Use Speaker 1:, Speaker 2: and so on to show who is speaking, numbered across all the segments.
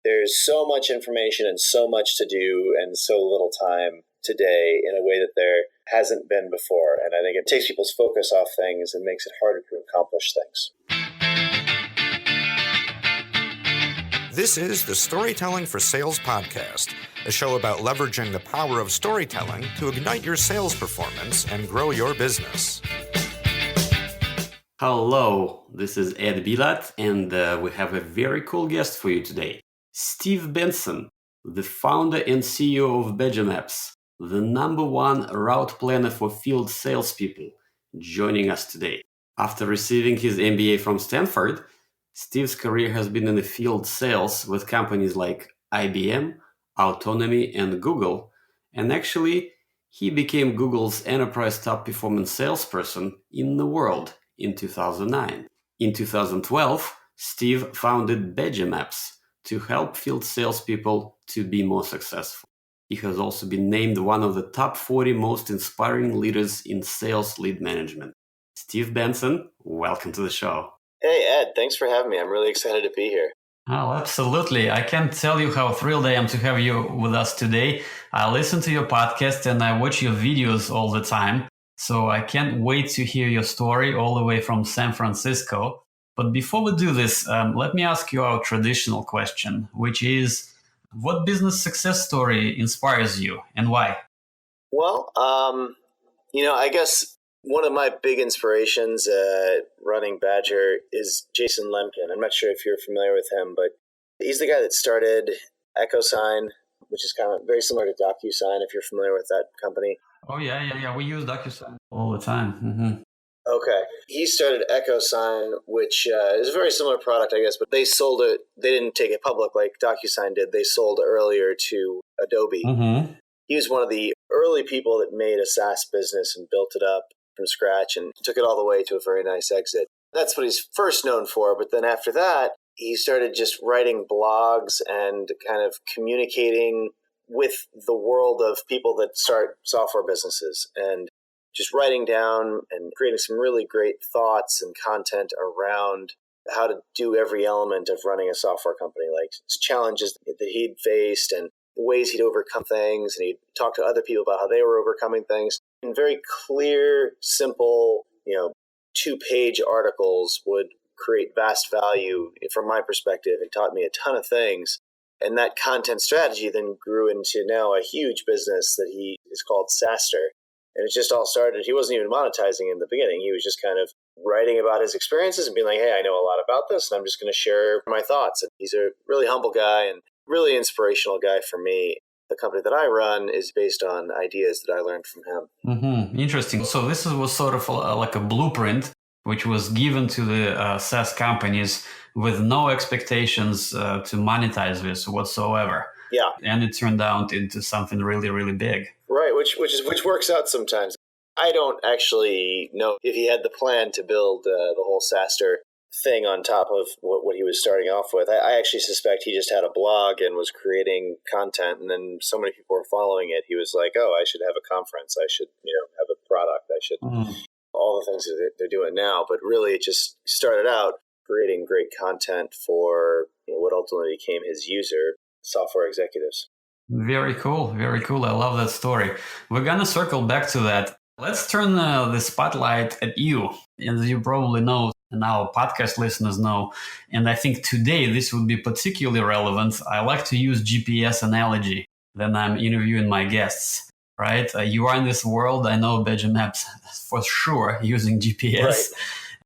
Speaker 1: There's so much information and so much to do and so little time today in a way that there hasn't been before. And I think it takes people's focus off things and makes it harder to accomplish things.
Speaker 2: This is the Storytelling for Sales podcast, a show about leveraging the power of storytelling to ignite your sales performance and grow your business.
Speaker 3: Hello, this is Ed Bilat, and we have a very cool guest for you today. Steve Benson, the founder and CEO of Apps, the #1 route planner for field salespeople, joining us today. After receiving his MBA from Stanford, Steve's career has been in the field sales with companies like IBM, Autonomy, and Google, and actually, he became Google's enterprise top performance salesperson in the world in 2009. In 2012, Steve founded Apps to help field salespeople to be more successful. He has also been named one of the top 40 most inspiring leaders in sales lead management. Steve Benson, welcome to the show.
Speaker 1: Hey, Ed, thanks for having me. I'm really excited to be here.
Speaker 3: Oh, absolutely. I can't tell you how thrilled I am to have you with us today. I listen to your podcast and I watch your videos all the time. So I can't wait to hear your story all the way from San Francisco. But before we do this, let me ask you our traditional question, which is, what business success story inspires you and why?
Speaker 1: Well, I guess one of my big inspirations running Badger is Jason Lemkin. I'm not sure if you're familiar with him, but he's the guy that started EchoSign, which is kind of very similar to DocuSign, if you're familiar with that company.
Speaker 3: Oh, yeah. We use DocuSign all the time. Mm-hmm.
Speaker 1: Okay. He started EchoSign, which is a very similar product, I guess, but they sold it. They didn't take it public like DocuSign did. They sold earlier to Adobe.
Speaker 3: Mm-hmm.
Speaker 1: He was one of the early people that made a SaaS business and built it up from scratch and took it all the way to a very nice exit. That's what he's first known for. But then after that, he started just writing blogs and kind of communicating with the world of people that start software businesses and just writing down and creating some really great thoughts and content around how to do every element of running a software company, like challenges that he'd faced and ways he'd overcome things. And he'd talk to other people about how they were overcoming things. And very clear, simple, 2-page articles would create vast value from my perspective. It taught me a ton of things. And that content strategy then grew into now a huge business that he is called SaaStr. And it just all started, he wasn't even monetizing in the beginning. He was just kind of writing about his experiences and being like, hey, I know a lot about this, and I'm just going to share my thoughts. And he's a really humble guy and really inspirational guy for me. The company that I run is based on ideas that I learned from him.
Speaker 3: Mm-hmm. Interesting. So this was sort of like a blueprint, which was given to the SaaS companies with no expectations to monetize this whatsoever.
Speaker 1: Yeah.
Speaker 3: And it turned out into something really, really big.
Speaker 1: Right, which works out sometimes. I don't actually know if he had the plan to build the whole SaaStr thing on top of what he was starting off with. I actually suspect he just had a blog and was creating content, and then so many people were following it. He was like, oh, I should have a conference. I should, have a product. I should, all the things that they're doing now. But really, it just started out creating great content for what ultimately became his user, software executives.
Speaker 3: Very cool. Very cool. I love that story. We're going to circle back to that. Let's turn the spotlight at you. As you probably know, and our podcast listeners know, and I think today this would be particularly relevant. I like to use GPS analogy when I'm interviewing my guests, right? You are in this world. I know Maps for sure using GPS.
Speaker 1: Right.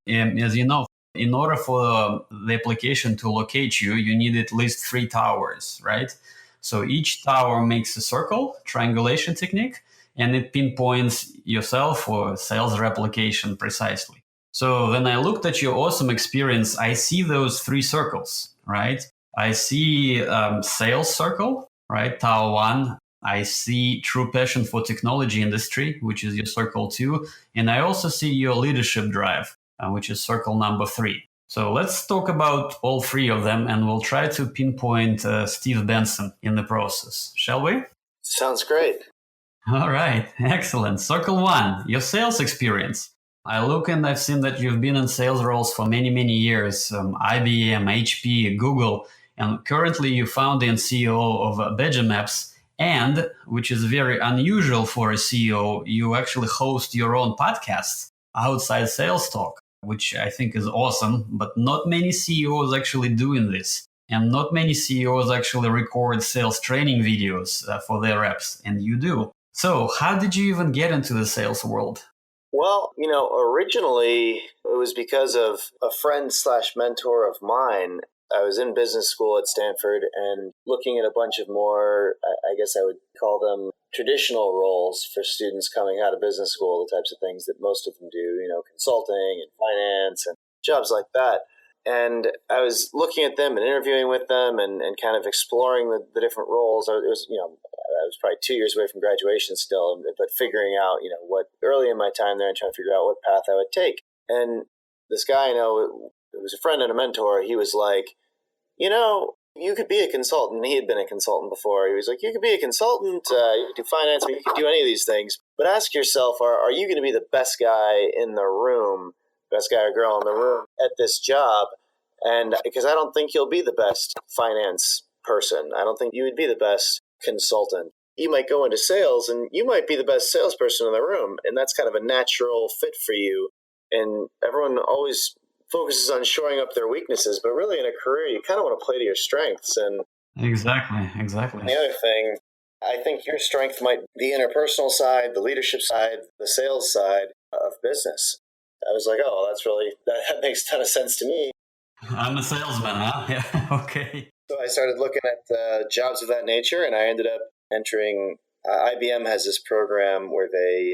Speaker 3: And as you know, in order for the application to locate you, you need at least 3 towers, right? So each tower makes a circle, triangulation technique, and it pinpoints yourself or sales replication precisely. So when I looked at your awesome experience, I see those 3 circles, right? I see sales circle, right? Tower 1. I see true passion for technology industry, which is your circle 2. And I also see your leadership drive, which is circle number 3. So let's talk about all 3 of them, and we'll try to pinpoint Steve Benson in the process. Shall we?
Speaker 1: Sounds great.
Speaker 3: All right. Excellent. Circle 1, your sales experience. I look and I've seen that you've been in sales roles for many, many years. IBM, HP, Google. And currently you founder and CEO of Maps. And, which is very unusual for a CEO, you actually host your own podcast, Outside Sales Talk, which I think is awesome. But not many CEOs actually doing this. And not many CEOs actually record sales training videos for their reps. And you do. So how did you even get into the sales world?
Speaker 1: Well, originally it was because of a friend / mentor of mine. I was in business school at Stanford and looking at a bunch of more, I guess I would call them traditional roles for students coming out of business school, the types of things that most of them do, consulting and finance and jobs like that. And I was looking at them and interviewing with them and kind of exploring the different roles. I was probably 2 years away from graduation still, but figuring out, what early in my time there and trying to figure out what path I would take. And this guy, it was a friend and a mentor. He was like, you could be a consultant. He had been a consultant before. He was like, you could be a consultant, you could do finance, you could do any of these things. But ask yourself, are you going to be the best guy in the room, best guy or girl in the room at this job? And because I don't think you'll be the best finance person. I don't think you would be the best consultant. You might go into sales and you might be the best salesperson in the room. And that's kind of a natural fit for you. And everyone always focuses on shoring up their weaknesses, but really in a career, you kind of want to play to your strengths. And
Speaker 3: Exactly.
Speaker 1: the other thing, I think your strength might be the interpersonal side, the leadership side, the sales side of business. I was like, that makes a ton of sense to me.
Speaker 3: I'm a salesman, huh? Yeah. Okay.
Speaker 1: So I started looking at jobs of that nature, and I ended up entering. IBM has this program where they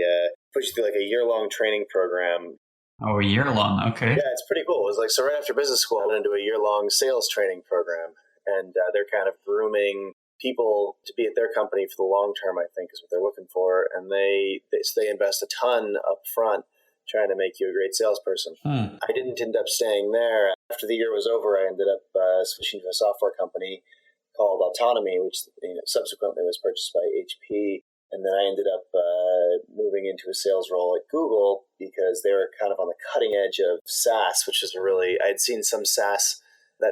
Speaker 1: put you through like a year-long training program.
Speaker 3: Oh, a year long. Okay.
Speaker 1: Yeah, it's pretty cool. It was like, so right after business school, I went into a year-long sales training program, and they're kind of grooming people to be at their company for the long term, I think, is what they're looking for. And they invest a ton up front trying to make you a great salesperson. I didn't end up staying there. After the year was over, I ended up switching to a software company called Autonomy, which subsequently was purchased by HP. And then I ended up moving into a sales role at Google because they were kind of on the cutting edge of SaaS, which is I'd seen some SaaS,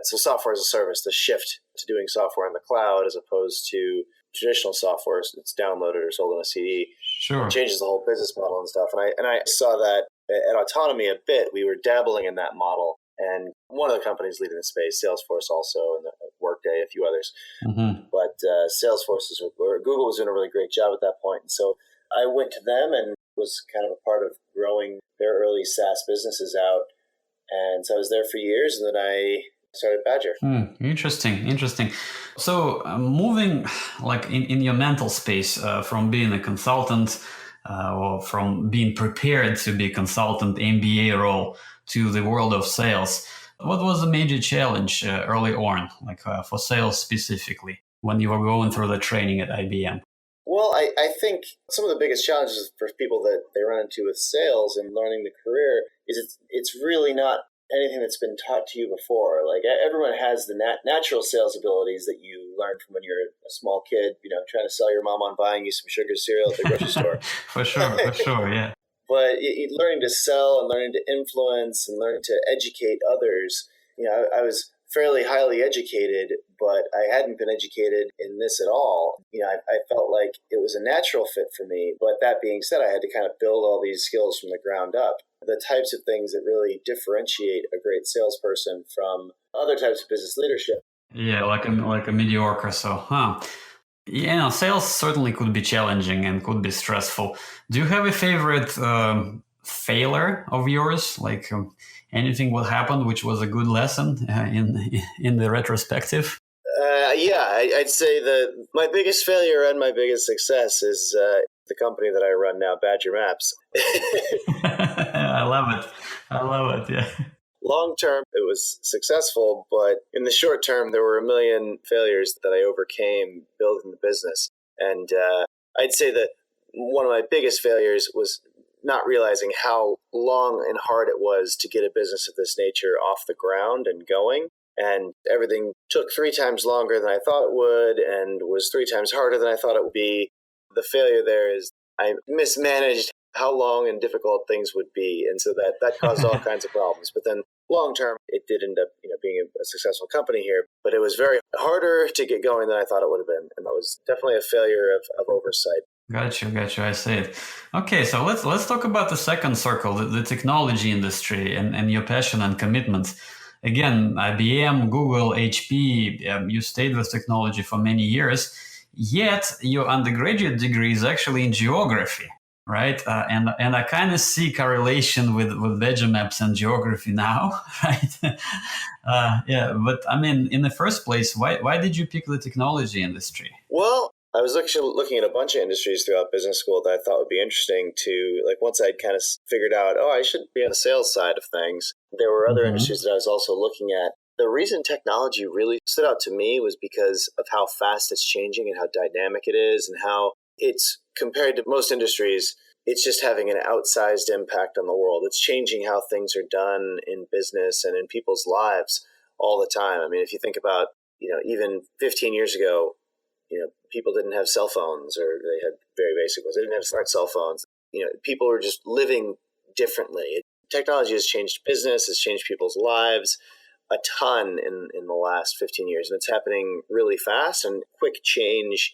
Speaker 1: so software as a service, the shift to doing software in the cloud as opposed to traditional software. It's downloaded or sold on a CD.
Speaker 3: Sure.
Speaker 1: It changes the whole business model and stuff. And I saw that at Autonomy a bit. We were dabbling in that model. And one of the companies leading the space, Salesforce also, and Workday, a few others. Mm-hmm. But Google was doing a really great job at that point. And so I went to them and was kind of a part of growing their early SaaS businesses out. And so I was there for years, and then I started Badger.
Speaker 3: Interesting. So moving like in your mental space from being a consultant or from being prepared to be a consultant MBA role to the world of sales, what was the major challenge early on, like for sales specifically, when you were going through the training at IBM?
Speaker 1: Well, I think some of the biggest challenges for people that they run into with sales and learning the career is it's really not anything that's been taught to you before. Like everyone has the natural sales abilities that you learned from when you're a small kid, trying to sell your mom on buying you some sugar cereal at the grocery store.
Speaker 3: For sure, yeah.
Speaker 1: But learning to sell and learning to influence and learning to educate others, I was fairly highly educated, but I hadn't been educated in this at all. I felt like it was a natural fit for me. But that being said, I had to kind of build all these skills from the ground up. The types of things that really differentiate a great salesperson from other types of business leadership.
Speaker 3: Yeah, like a mediocre. So, yeah, sales certainly could be challenging and could be stressful. Do you have a favorite failure of yours? Like anything what happened which was a good lesson in the retrospective?
Speaker 1: I'd say that my biggest failure and my biggest success is the company that I run now, Badger Maps.
Speaker 3: I love it. Yeah.
Speaker 1: Long term, it was successful, but in the short term, there were a million failures that I overcame building the business. And I'd say that one of my biggest failures was not realizing how long and hard it was to get a business of this nature off the ground and going. And everything took 3 times longer than I thought it would and was 3 times harder than I thought it would be. The failure there is I mismanaged how long and difficult things would be. And so that caused all kinds of problems. But then long term, it did end up, being a successful company here, but it was very harder to get going than I thought it would have been. And that was definitely a failure of oversight.
Speaker 3: Got you. I see it. Okay, so let's talk about the second circle, the technology industry and your passion and commitment. Again, IBM, Google, HP, you stayed with technology for many years, yet your undergraduate degree is actually in geography, right? And I kind of see correlation with Badger Maps and geography now, right? But I mean, in the first place, why did you pick the technology industry?
Speaker 1: Well, I was actually looking at a bunch of industries throughout business school that I thought would be interesting to, like, once I'd kind of figured out, I should be on the sales side of things. There were other industries that I was also looking at. The reason technology really stood out to me was because of how fast it's changing and how dynamic it is, and how it's, compared to most industries, it's just having an outsized impact on the world. It's changing how things are done in business and in people's lives all the time. I mean, if you think about, even 15 years ago, people didn't have cell phones, or they had very basic ones. They didn't have smart cell phones. People were just living differently. Technology has changed business, has changed people's lives a ton in the last 15 years. And it's happening really fast, and quick change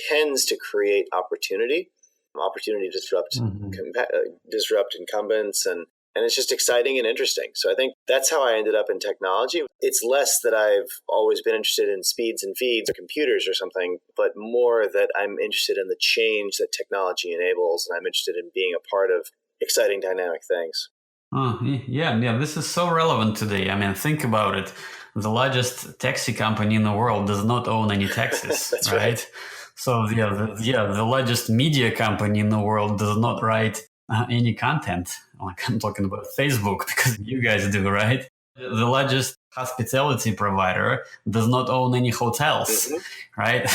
Speaker 1: tends to create opportunity to disrupt incumbents, and it's just exciting and interesting. So I think that's how I ended up in technology. It's less that I've always been interested in speeds and feeds or computers or something, but more that I'm interested in the change that technology enables, and I'm interested in being a part of exciting, dynamic things.
Speaker 3: Yeah, this is so relevant today. I mean, think about it. The largest taxi company in the world does not own any taxis,
Speaker 1: That's
Speaker 3: right? So the largest media company in the world does not write any content. Like, I'm talking about Facebook, because you guys do, right? The largest hospitality provider does not own any hotels, right?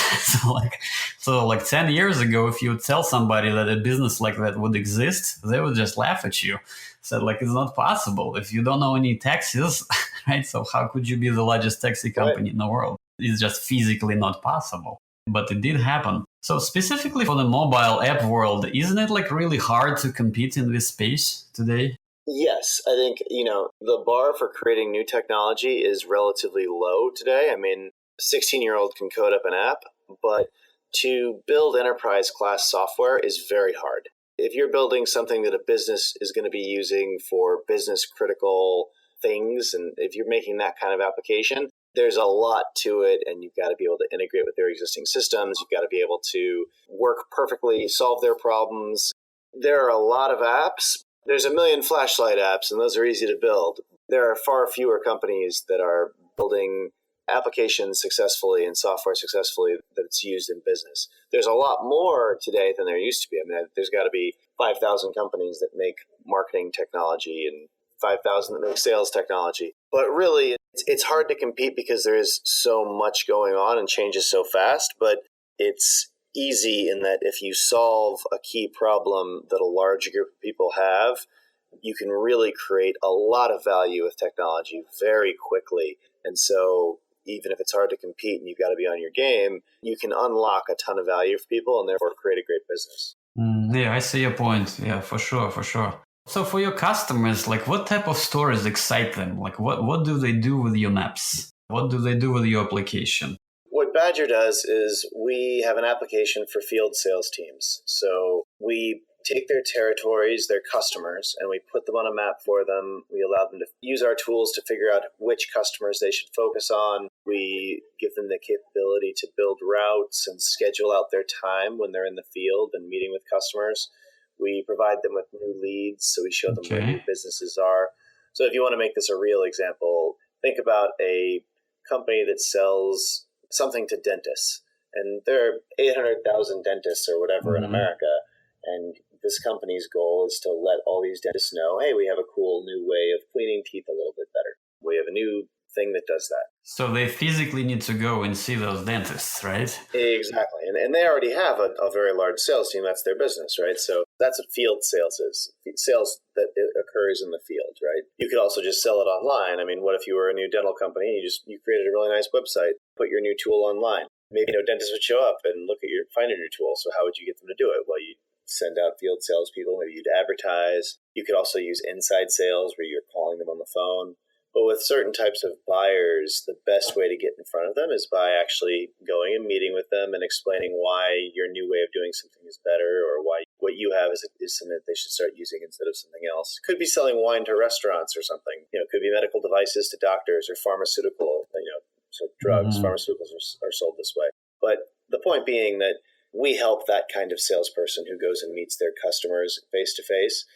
Speaker 3: So like 10 years ago, if you would tell somebody that a business like that would exist, they would just laugh at you. Said, like, it's not possible if you don't own any taxis, right? So how could you be the largest taxi company in the world? It's just physically not possible. But it did happen. So specifically for the mobile app world, isn't it like really hard to compete in this space today?
Speaker 1: Yes, I think, the bar for creating new technology is relatively low today. I mean, a 16-year-old can code up an app, but to build enterprise class software is very hard. If you're building something that a business is going to be using for business critical things, and if you're making that kind of application, there's a lot to it, and you've got to be able to integrate with their existing systems. You've got to be able to work perfectly, solve their problems. There are a lot of apps. There's a million flashlight apps, and those are easy to build. There are far fewer companies that are building applications successfully and software successfully that it's used in business. There's a lot more today than there used to be. I mean, there's got to be 5,000 companies that make marketing technology and 5,000 that make sales technology. But really, it's hard to compete because there is so much going on and changes so fast. But it's easy in that if you solve a key problem that a large group of people have, you can really create a lot of value with technology very quickly. And so even if it's hard to compete and you've got to be on your game, you can unlock a ton of value for people and therefore create a great business.
Speaker 3: Yeah, I see your point. Yeah, for sure. So for your customers, like, what type of stories excite them? Like, what do they do with your maps? What do they do with your application?
Speaker 1: What Badger does is we have an application for field sales teams. So we take their territories, their customers, and we put them on a map for them. We allow them to use our tools to figure out which customers they should focus on. We give them the capability to build routes and schedule out their time when they're in the field and meeting with customers. We provide them with new leads, so we show them where new businesses are. So if you want to make this a real example, think about a company that sells something to dentists. And there are 800,000 dentists or whatever in America. And this company's goal is to let all these dentists know, hey, we have a cool new way of cleaning teeth a little bit better. We have a new thing that does that.
Speaker 3: So they physically need to go and see those dentists, right?
Speaker 1: Exactly. And they already have a very large sales team. That's their business, right? So that's what field sales is. Sales that occurs in the field, right? You could also just sell it online. I mean, what if you were a new dental company? You created a really nice website, put your new tool online. Maybe no dentist would show up and find your new tool. So how would you get them to do it? Well, you send out field salespeople. Maybe you'd advertise. You could also use inside sales where you're calling them on the phone. But with certain types of buyers, the best way to get in front of them is by actually going and meeting with them and explaining why your new way of doing something is better, or why what you have is something that they should start using instead of something else. Could be selling wine to restaurants or something. Could be medical devices to doctors or pharmaceutical. So drugs, pharmaceuticals are sold this way. But the point being that we help that kind of salesperson who goes and meets their customers face to face.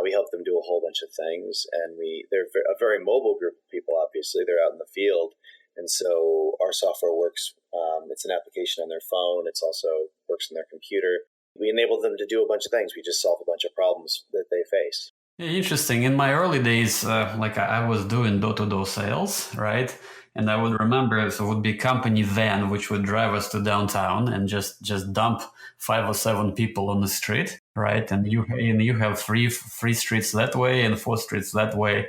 Speaker 1: We help them do a whole bunch of things, and they're a very mobile group of people. Obviously, they're out in the field, and so our software works. It's an application on their phone. It's also works on their computer. We enable them to do a bunch of things. We just solve a bunch of problems that they face.
Speaker 4: Yeah, interesting. In my early days, I was doing door-to-door sales, right? And I would remember it would be a company van which would drive us to downtown and just dump 5 or 7 people on the street, right? And you have three streets that way and 4 streets that way.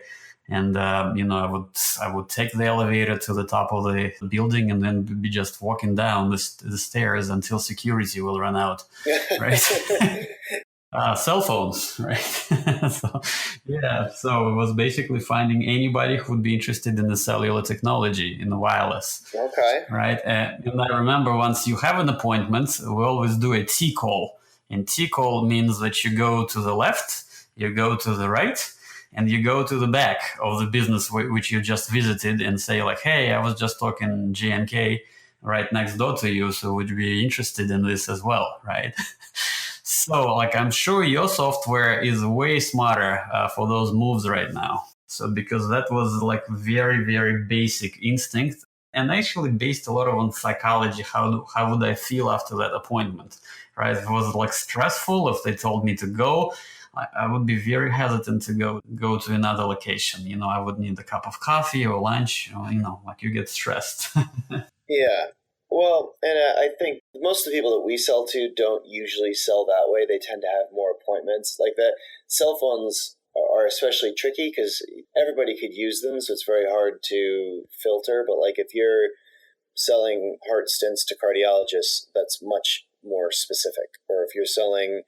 Speaker 4: And I would take the elevator to the top of the building and then be just walking down the stairs until security will run out, right? Cell phones, right? So it was basically finding anybody who would be interested in the cellular technology, in the wireless.
Speaker 1: Okay.
Speaker 4: Right. And I remember once you have an appointment, we always do a T call. And T call means that you go to the left, you go to the right, and you go to the back of the business which you just visited and say like, hey, I was just talking G&K right next door to you, so would you be interested in this as well, right? So, I'm sure your software is way smarter for those moves right now. So, because that was very, very basic instinct, and actually based a lot on psychology. How would I feel after that appointment, right? If it was stressful, if they told me to go, I would be very hesitant to go to another location. I would need a cup of coffee or lunch. You get stressed.
Speaker 1: Yeah. Well, and I think most of the people that we sell to don't usually sell that way. They tend to have more appointments like that. Cell phones are especially tricky because everybody could use them, so it's very hard to filter. But if you're selling heart stents to cardiologists, that's much more specific. Or if you're selling,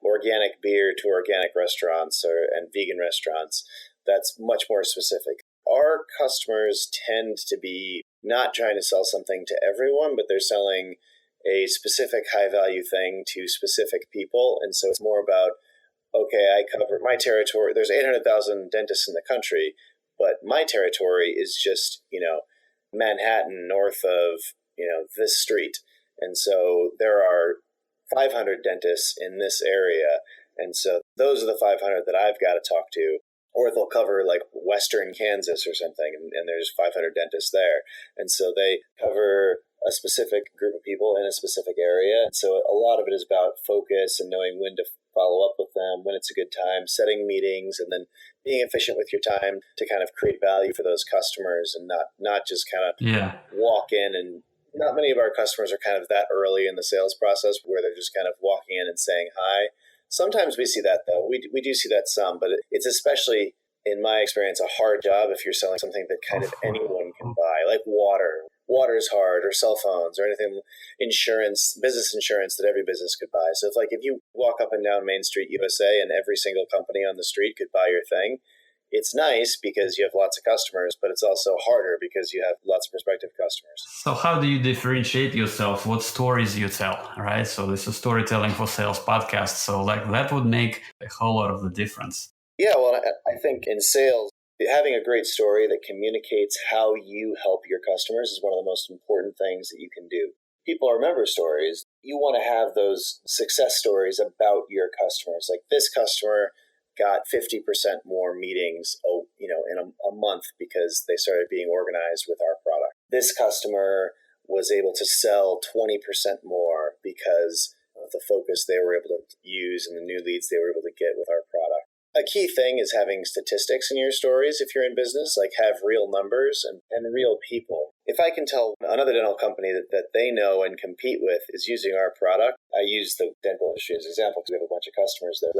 Speaker 1: organic beer to organic restaurants and vegan restaurants, that's much more specific. Our customers tend to be not trying to sell something to everyone, but they're selling a specific high-value thing to specific people. And so it's more about, okay, I cover my territory. There's 800,000 dentists in the country, but my territory is just, Manhattan north of, this street. And so there are 500 dentists in this area. And so those are the 500 that I've got to talk to. Or they'll cover Western Kansas or something, and there's 500 dentists there. And so they cover a specific group of people in a specific area. And so a lot of it is about focus and knowing when to follow up with them, when it's a good time, setting meetings, and then being efficient with your time to kind of create value for those customers and not just kind of walk in. And not many of our customers are kind of that early in the sales process where they're just kind of walking in and saying hi. Sometimes we see that, though. We do see that some, but it's especially, in my experience, a hard job if you're selling something that kind of anyone can buy, like water. Water is hard, or cell phones, or anything, insurance, business insurance that every business could buy. So if you walk up and down Main Street, USA, and every single company on the street could buy your thing, it's nice because you have lots of customers, but it's also harder because you have lots of prospective customers.
Speaker 4: So how do you differentiate yourself? What stories you tell, right? So this is Storytelling for Sales podcast. So that would make a whole lot of the difference.
Speaker 1: Yeah, well, I think in sales, having a great story that communicates how you help your customers is one of the most important things that you can do. People remember stories. You want to have those success stories about your customers. Like this customer got 50% more meetings, in a month because they started being organized with our product. This customer was able to sell 20% more because of the focus they were able to use and the new leads they were able to get with our product. A key thing is having statistics in your stories if you're in business, have real numbers and real people. If I can tell another dental company that they know and compete with is using our product, I use the dental industry as an example because we have a bunch of customers there.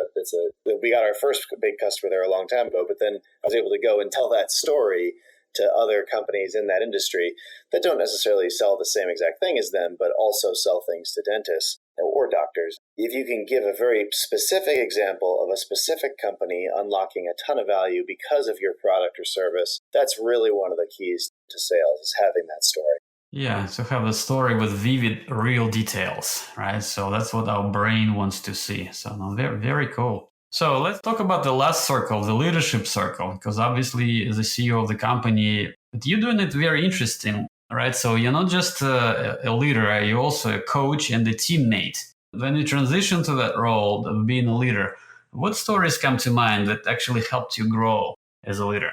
Speaker 1: We got our first big customer there a long time ago, but then I was able to go and tell that story to other companies in that industry that don't necessarily sell the same exact thing as them, but also sell things to dentists or doctors. If you can give a very specific example of a specific company unlocking a ton of value because of your product or service, that's really one of the keys to sales, is having that story.
Speaker 4: Yeah, to have a story with vivid, real details, right? So that's what our brain wants to see. So no, very, very cool. So let's talk about the last circle, the leadership circle, because obviously as the CEO of the company, but you're doing it very interesting, right? So you're not just a leader, you're also a coach and a teammate. When you transition to that role of being a leader, what stories come to mind that actually helped you grow as a leader?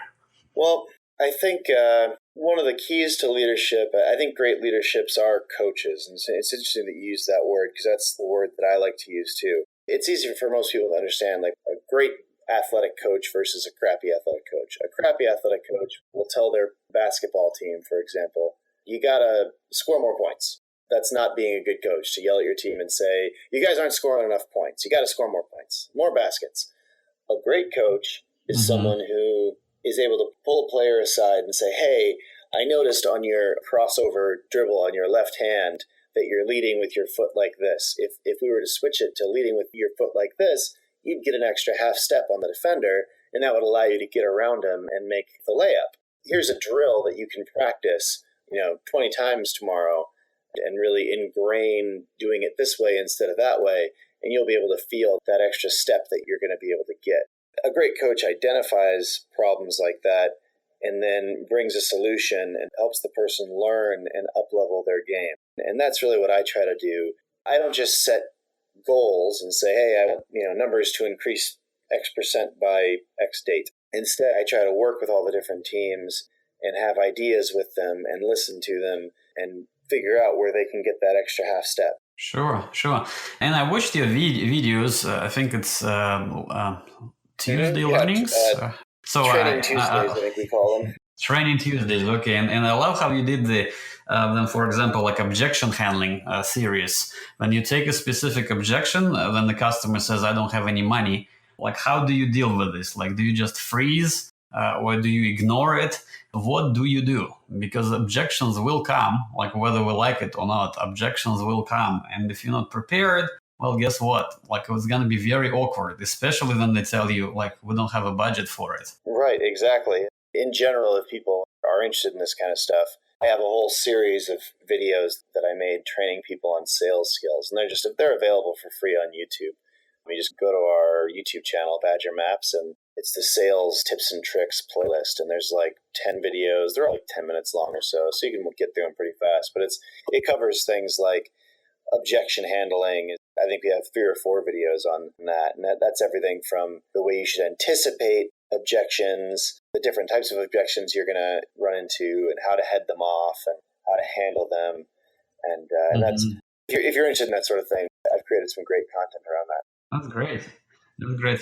Speaker 1: Well, I think one of the keys to leadership, I think great leaderships are coaches. And it's interesting that you use that word because that's the word that I like to use too. It's easier for most people to understand like a great athletic coach versus a crappy athletic coach. A crappy athletic coach will tell their basketball team, for example, you got to score more points. That's not being a good coach, to yell at your team and say, you guys aren't scoring enough points. You got to score more points, more baskets. A great coach is someone who is able to pull a player aside and say, hey, I noticed on your crossover dribble on your left hand that you're leading with your foot like this. If we were to switch it to leading with your foot like this, you'd get an extra half step on the defender, and that would allow you to get around him and make the layup. Here's a drill that you can practice, 20 times tomorrow and really ingrain doing it this way instead of that way, and you'll be able to feel that extra step that you're going to be able to get. A great coach identifies problems like that and then brings a solution and helps the person learn and up-level their game. And that's really what I try to do. I don't just set goals and say, hey, I want numbers to increase X percent by X date. Instead, I try to work with all the different teams and have ideas with them and listen to them and figure out where they can get that extra half step.
Speaker 4: Sure. And I watched your videos. I think it's Tuesday learnings.
Speaker 1: Training Tuesdays, I think we call them.
Speaker 4: Training Tuesdays, okay. And I love how you did then, for example, like objection handling series. When you take a specific objection, then the customer says, I don't have any money. Like, how do you deal with this? Like, do you just freeze or do you ignore it? What do you do? Because objections will come, like whether we like it or not, objections will come. And if you're not prepared, well, guess what? Like, it's going to be very awkward, especially when they tell you, like, we don't have a budget for it.
Speaker 1: Right, exactly. In general, if people are interested in this kind of stuff, I have a whole series of videos that I made training people on sales skills, and they're available for free on YouTube. You just go to our YouTube channel, Badger Maps, and it's the sales tips and tricks playlist, and there's like 10 videos. They're all like 10 minutes long or so you can get through them pretty fast. But it covers things like objection handling. I think we have 3 or 4 videos on that, and that's everything from the way you should anticipate objections, the different types of objections you're going to run into, and how to head them off, and how to handle them. And that's if you're interested in that sort of thing, I've created some great content around that.
Speaker 4: That's great.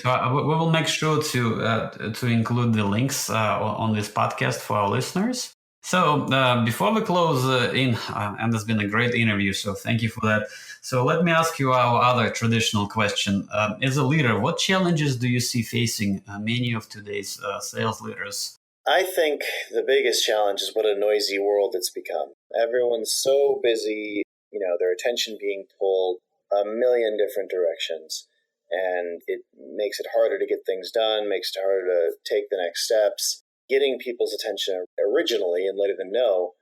Speaker 4: So we will make sure to include the links on this podcast for our listeners. So before we close and it's been a great interview, so thank you for that. So let me ask you our other traditional question. As a leader, what challenges do you see facing many of today's sales leaders?
Speaker 1: I think the biggest challenge is what a noisy world it's become. Everyone's so busy, their attention being pulled a million different directions. And it makes it harder to get things done, makes it harder to take the next steps. Getting people's attention originally and letting them know,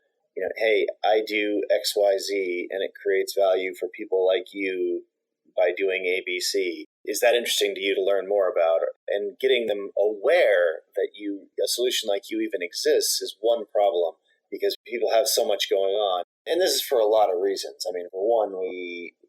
Speaker 1: hey, I do X, Y, Z, and it creates value for people like you by doing ABC. Is that interesting to you to learn more about? And getting them aware that a solution like you even exists is one problem because people have so much going on. And this is for a lot of reasons. I mean, for one,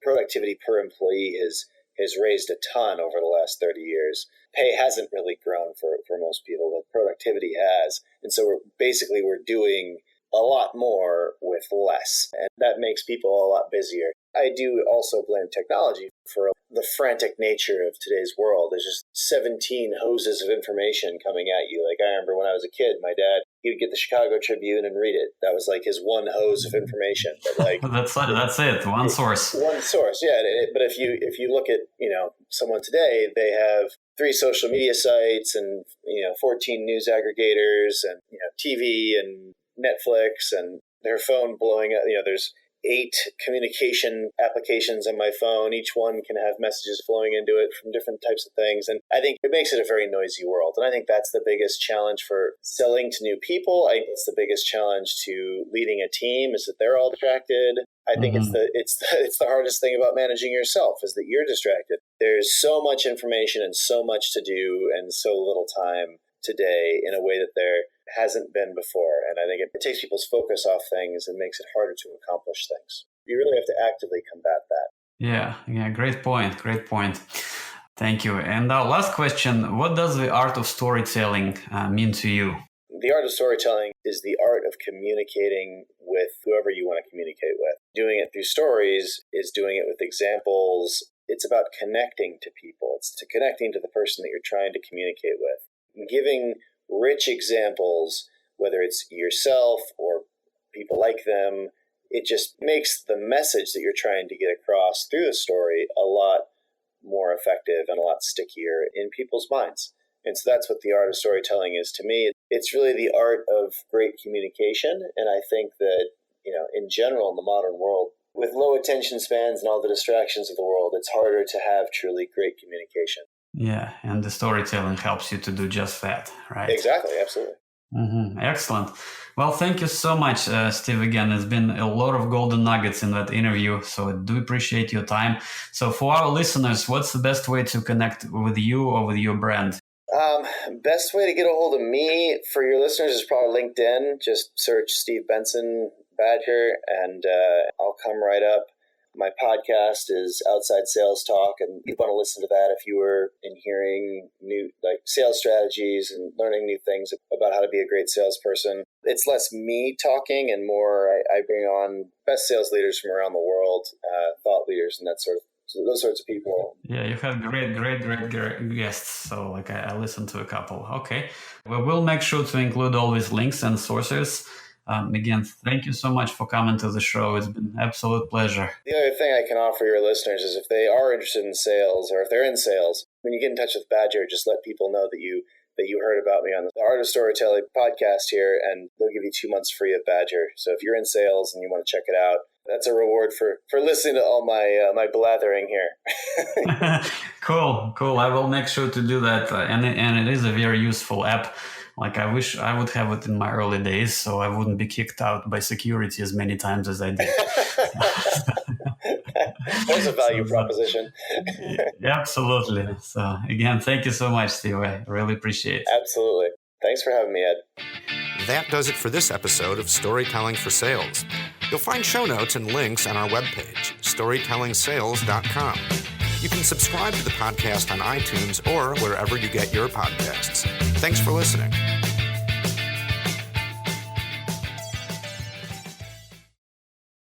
Speaker 1: productivity per employee has raised a ton over the last 30 years. Pay hasn't really grown for most people, but productivity has. And so we're doing a lot more with less. And that makes people a lot busier. I do also blame technology for the frantic nature of today's world. There's just 17 hoses of information coming at you. Like, I remember when I was a kid, my dad, he would get the Chicago Tribune and read it. That was like his one hose of information. But like
Speaker 4: that's it. One source.
Speaker 1: One source, yeah. But if you look at someone today, they have 3 social media sites and 14 news aggregators and TV and Netflix and their phone blowing up. There's 8 communication applications on my phone. Each one can have messages flowing into it from different types of things. And I think it makes it a very noisy world. And I think that's the biggest challenge for selling to new people. I think it's the biggest challenge to leading a team is that they're all distracted. I think it's the hardest thing about managing yourself is that you're distracted. There's so much information and so much to do and so little time today in a way that there hasn't been before. And I think it takes people's focus off things and makes it harder to accomplish things. You really have to actively combat that.
Speaker 4: Yeah, great point. Thank you. And our last question, what does the art of storytelling mean to you?
Speaker 1: The art of storytelling is the art of communicating with whoever you want to communicate with. Doing it through stories is doing it with examples. It's about connecting to people. It's connecting to the person that you're trying to communicate with. Giving rich examples, whether it's yourself or people like them, it just makes the message that you're trying to get across through the story a lot more effective and a lot stickier in people's minds. And so that's what the art of storytelling is to me. It's really the art of great communication. And I think that, in general, in the modern world, with low attention spans and all the distractions of the world, it's harder to have truly great communication.
Speaker 4: Yeah, and the storytelling helps you to do just that, right?
Speaker 1: Exactly, absolutely.
Speaker 4: Mm-hmm. Excellent. Well, thank you so much, Steve. Again, there's been a lot of golden nuggets in that interview, so I do appreciate your time. So for our listeners, what's the best way to connect with you or with your brand?
Speaker 1: Best way to get a hold of me for your listeners is probably LinkedIn. Just search Steve Benson Badger and I'll come right up. My podcast is Outside Sales Talk, and you want to listen to that if you were in hearing new sales strategies and learning new things about how to be a great salesperson. It's less me talking and more I bring on best sales leaders from around the world, thought leaders and those sorts of people.
Speaker 4: Yeah, you have great guests. So I listened to a couple. Okay. Well, we'll make sure to include all these links and sources. Again, thank you so much for coming to the show. It's been an absolute pleasure.
Speaker 1: The other thing I can offer your listeners is if they are interested in sales or if they're in sales, when you get in touch with Badger, just let people know that you heard about me on the Art of Storytelling podcast here, and they'll give you 2 months free of Badger. So if you're in sales and you want to check it out, that's a reward for listening to all my blathering here.
Speaker 4: Cool. I will make sure to do that. And it is a very useful app. I wish I would have it in my early days so I wouldn't be kicked out by security as many times as I did.
Speaker 1: That's a value proposition.
Speaker 4: Yeah, absolutely. So again, thank you so much, Steve. I really appreciate it.
Speaker 1: Absolutely. Thanks for having me, Ed.
Speaker 2: That does it for this episode of Storytelling for Sales. You'll find show notes and links on our webpage, storytellingsales.com. You can subscribe to the podcast on iTunes or wherever you get your podcasts. Thanks for listening.